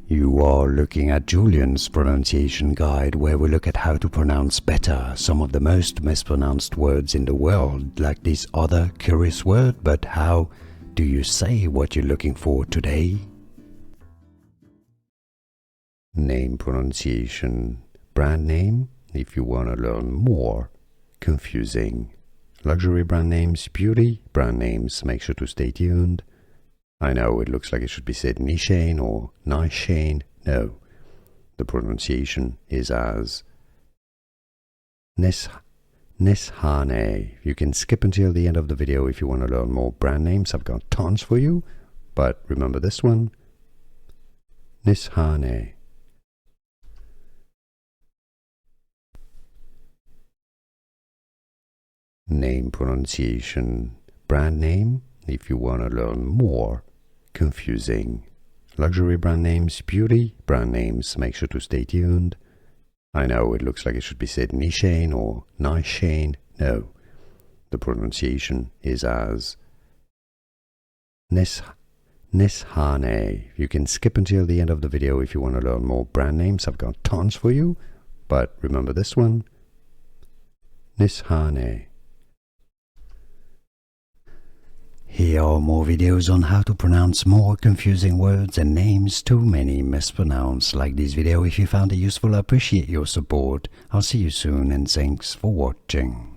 You are looking at Julian's pronunciation guide, where we look at how to pronounce better some of the most mispronounced words in the world, like this other curious word. But how do you say what you're looking for today? Name pronunciation. Brand name, if you want to learn more. Confusing. Luxury brand names, beauty brand names, make sure to stay tuned. I know it looks like it should be said Nishane or Nishane. No, the pronunciation is as Nishane. You can skip until the end of the video if you want to learn more brand names. I've got tons for you, but remember this one, Nishane. Name pronunciation. Brand name, if you want to learn more. Confusing. Luxury brand names, beauty brand names, make sure to stay tuned. I know it looks like it should be said Nishane or Nishane. No, the pronunciation is as Nishane. You can skip until the end of the video if you want to learn more brand names. I've got tons for you, but remember this one, Nishane. Here are more videos on how to pronounce more confusing words and names too many mispronounced. Like this video if you found it useful. I appreciate your support. I'll see you soon and thanks for watching.